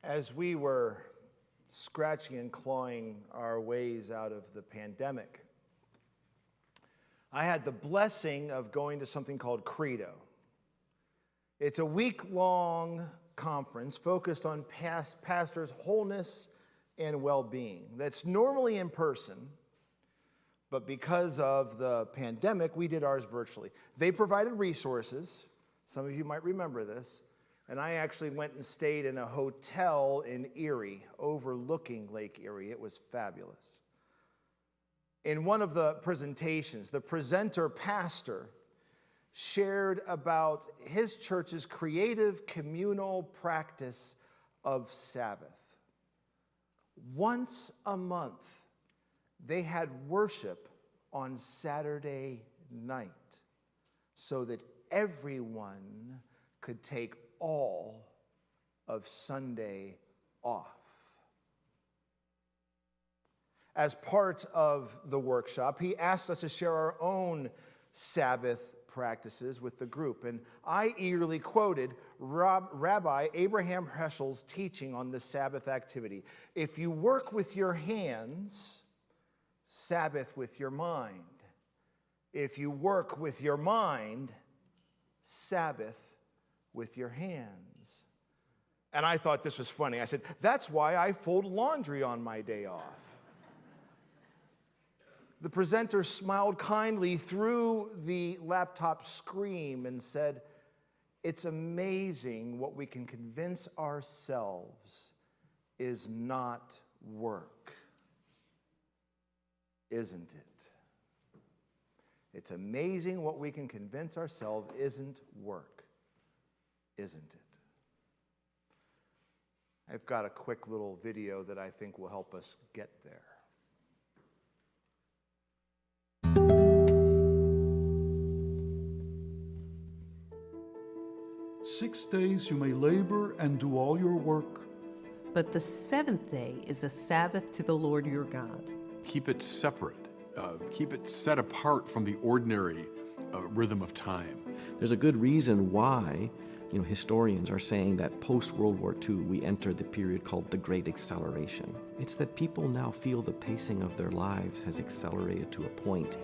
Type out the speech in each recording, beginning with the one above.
As we were scratching and clawing our ways out of the pandemic, I had the blessing of going to something called Credo. It's a week-long conference focused on pastors' wholeness and well-being. That's normally in person, but because of the pandemic, we did ours virtually. They provided resources. Some of you might remember this. And I actually went and stayed in a hotel in Erie, overlooking Lake Erie. It was fabulous. In one of the presentations, the presenter pastor shared about his church's creative communal practice of Sabbath. Once a month, they had worship on Saturday night so that everyone could take all of Sunday off. As part of the workshop, he asked us to share our own Sabbath practices with the group, and I eagerly quoted Rabbi Abraham Heschel's teaching on the Sabbath activity. If you work with your hands, Sabbath with your mind. If you work with your mind, Sabbath with your hands. And I thought this was funny. I said, that's why I fold laundry on my day off. The presenter smiled kindly through the laptop screen and said, it's amazing what we can convince ourselves is not work, isn't it? It's amazing what we can convince ourselves isn't work, isn't it? I've got a quick little video that I think will help us get there. 6 days you may labor and do all your work. But the seventh day is a Sabbath to the Lord your God. Keep it separate. Keep it set apart from the ordinary rhythm of time. There's a good reason why, historians are saying that post-World War II, we entered the period called the Great Acceleration. It's that people now feel the pacing of their lives has accelerated to a point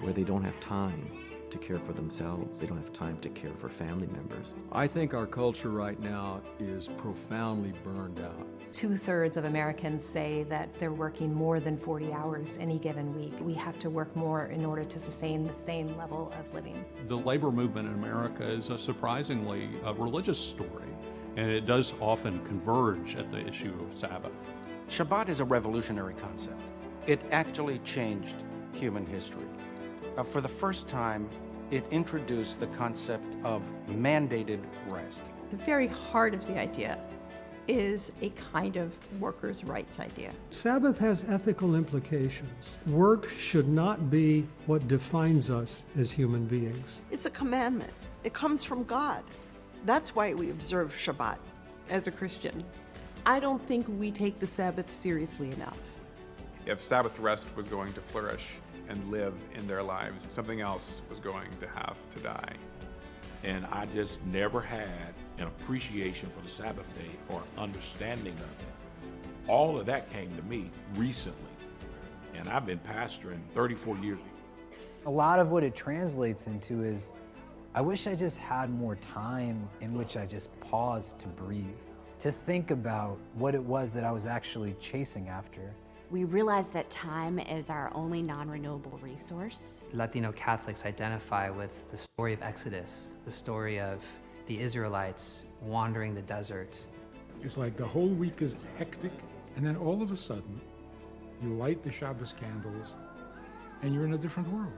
where they don't have time to care for themselves. They don't have time to care for family members. I think our culture right now is profoundly burned out. 2/3 of Americans say that they're working more than 40 hours any given week. We have to work more in order to sustain the same level of living. The labor movement in America is a surprisingly religious story, and it does often converge at the issue of Sabbath. Shabbat is a revolutionary concept. It actually changed human history. For the first time, it introduced the concept of mandated rest. The very heart of the idea is a kind of workers' rights idea. Sabbath has ethical implications. Work should not be what defines us as human beings. It's a commandment. It comes from God. That's why we observe Shabbat. As a Christian, I don't think we take the Sabbath seriously enough. If Sabbath rest was going to flourish and live in their lives, something else was going to have to die. And I just never had an appreciation for the Sabbath day or understanding of it. All of that came to me recently, and I've been pastoring 34 years. A lot of what it translates into is, I wish I just had more time in which I just paused to breathe, to think about what it was that I was actually chasing after. We realize that time is our only non-renewable resource. Latino Catholics identify with the story of Exodus, the story of the Israelites wandering the desert. It's like the whole week is hectic, and then all of a sudden, you light the Shabbos candles, and you're in a different world.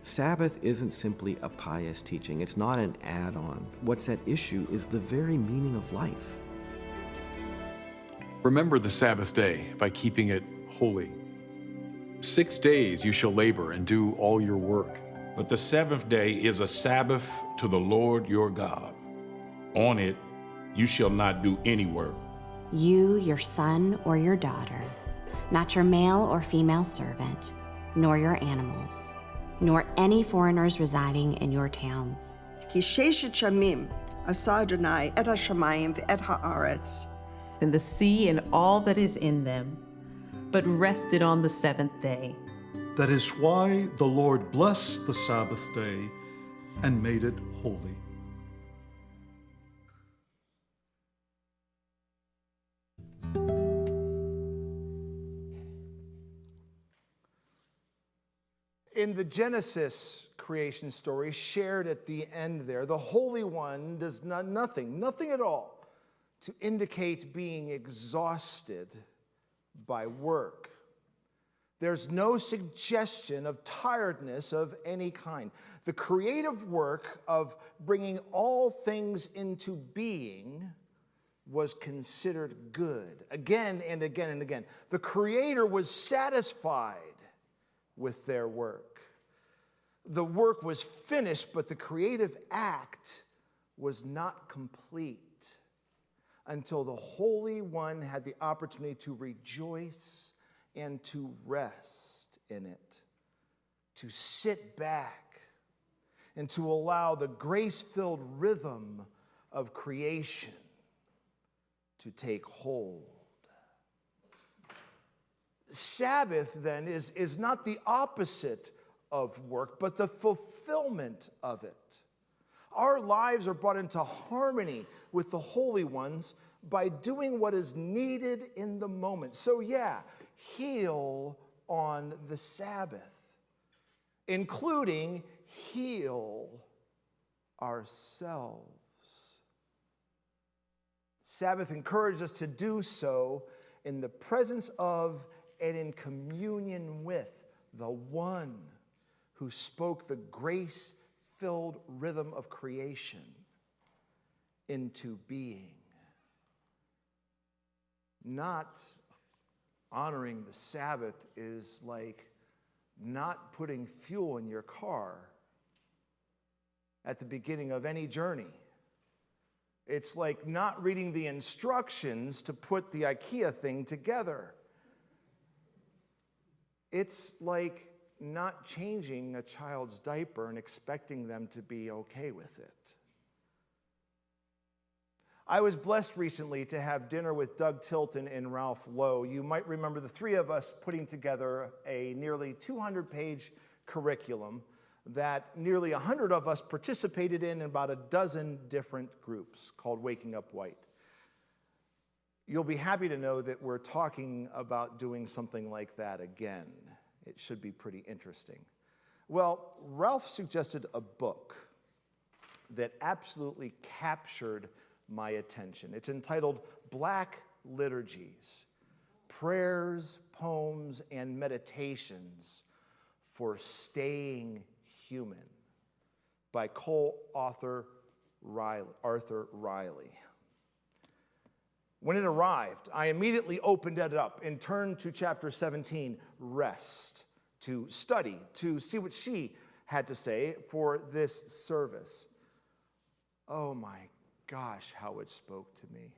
Sabbath isn't simply a pious teaching. It's not an add-on. What's at issue is the very meaning of life. Remember the Sabbath day by keeping it holy. 6 days you shall labor and do all your work. But the seventh day is a Sabbath to the Lord your God. On it you shall not do any work. You, your son or your daughter, not your male or female servant, nor your animals, nor any foreigners residing in your towns. כי ששת ימים עשה אדוני את השמיים ואת הארץ, and the sea and all that is in them, but rested on the seventh day. That is why the Lord blessed the Sabbath day and made it holy. In the Genesis creation story shared at the end there, the Holy One does nothing at all to indicate being exhausted by work. There's no suggestion of tiredness of any kind. The creative work of bringing all things into being was considered good again and again and again. The Creator was satisfied with their work. The work was finished, but the creative act was not complete until the Holy One had the opportunity to rejoice and to rest in it, to sit back and to allow the grace-filled rhythm of creation to take hold. Sabbath, then, is not the opposite of work, but the fulfillment of it. Our lives are brought into harmony with the Holy One's by doing what is needed in the moment. So yeah, heal on the Sabbath, including heal ourselves. Sabbath encourages us to do so in the presence of and in communion with the one who spoke the grace-filled rhythm of creation into being. Not honoring the Sabbath is like not putting fuel in your car at the beginning of any journey. It's like not reading the instructions to put the IKEA thing together. It's like not changing a child's diaper and expecting them to be okay with it. I was blessed recently to have dinner with Doug Tilton and Ralph Lowe. You might remember the three of us putting together a nearly 200-page curriculum that nearly 100 of us participated in about a dozen different groups called Waking Up White. You'll be happy to know that we're talking about doing something like that again. It should be pretty interesting. Well, Ralph suggested a book that absolutely captured my attention. It's entitled Black Liturgies, Prayers, Poems, and Meditations for Staying Human by co-author Arthur Riley. When it arrived, I immediately opened it up and turned to chapter 17, Rest, to study, to see what she had to say for this service. Oh my gosh, how it spoke to me.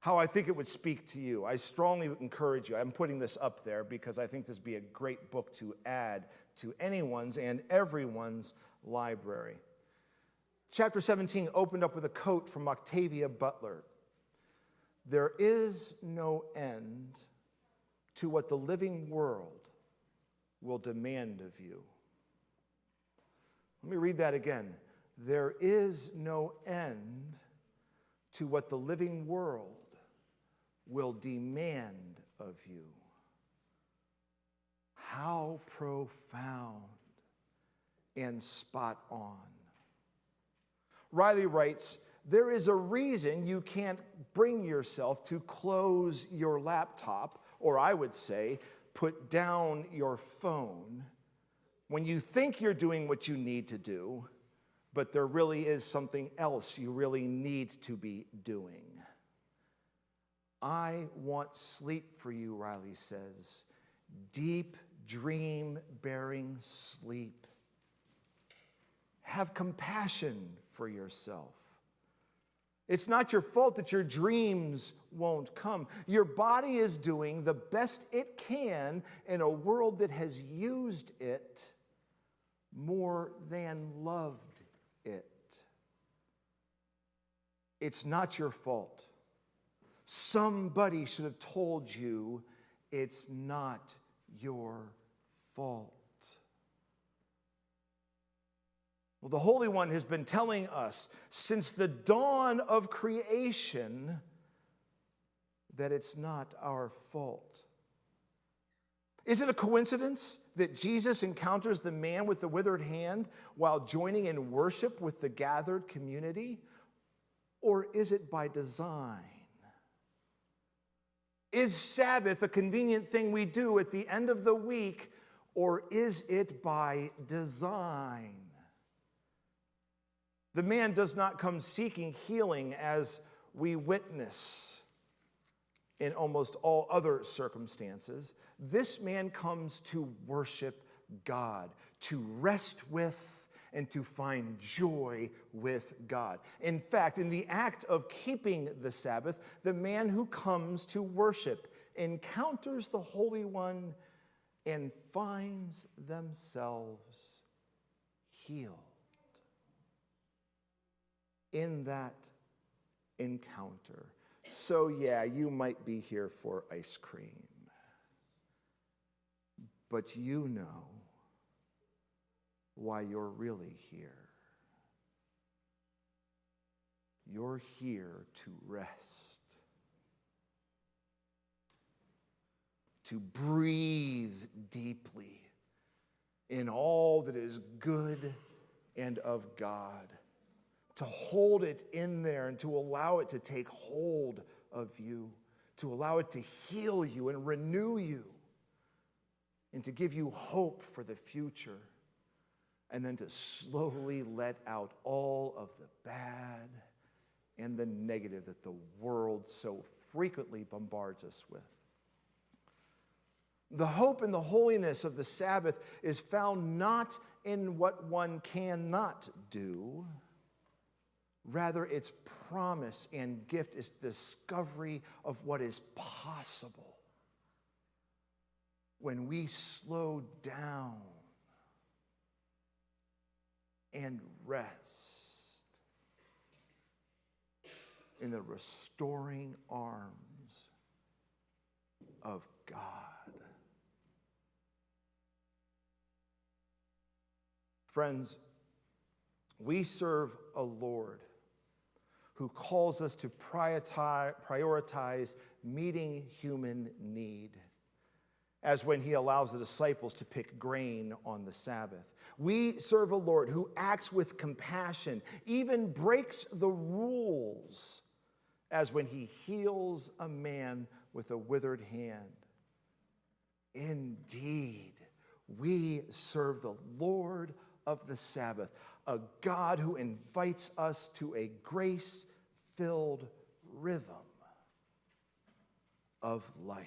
How I think it would speak to you. I strongly encourage you. I'm putting this up there because I think this would be a great book to add to anyone's and everyone's library. Chapter 17 opened up with a quote from Octavia Butler. There is no end to what the living world will demand of you. Let me read that again. There is no end to what the living world will demand of you. How profound and spot on. Riley writes, there is a reason you can't bring yourself to close your laptop, or I would say, put down your phone, when you think you're doing what you need to do, but there really is something else you really need to be doing. I want sleep for you, Riley says. Deep, dream-bearing sleep. Have compassion for yourself. It's not your fault that your dreams won't come. Your body is doing the best it can in a world that has used it more than loved it. It's not your fault. Somebody should have told you it's not your fault. Well, the Holy One has been telling us since the dawn of creation that it's not our fault. Is it a coincidence that Jesus encounters the man with the withered hand while joining in worship with the gathered community? Or is it by design? Is Sabbath a convenient thing we do at the end of the week, or is it by design? The man does not come seeking healing as we witness in almost all other circumstances. This man comes to worship God, to rest with and to find joy with God. In fact, in the act of keeping the Sabbath, the man who comes to worship encounters the Holy One and finds themselves healed. In that encounter. So yeah, you might be here for ice cream, but you know why you're really here. You're here to rest, to breathe deeply in all that is good and of God, to hold it in there and to allow it to take hold of you, to allow it to heal you and renew you, and to give you hope for the future, and then to slowly let out all of the bad and the negative that the world so frequently bombards us with. The hope and the holiness of the Sabbath is found not in what one cannot do. Rather, its promise and gift is discovery of what is possible when we slow down and rest in the restoring arms of God. Friends, we serve a Lord who calls us to prioritize meeting human need, as when he allows the disciples to pick grain on the Sabbath. We serve a Lord who acts with compassion, even breaks the rules, as when he heals a man with a withered hand. Indeed, we serve the Lord of the Sabbath, a God who invites us to a grace-filled rhythm of life.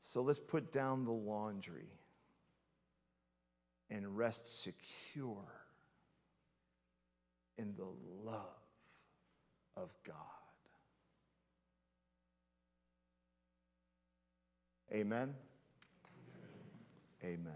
So let's put down the laundry and rest secure in the love of God. Amen? Amen.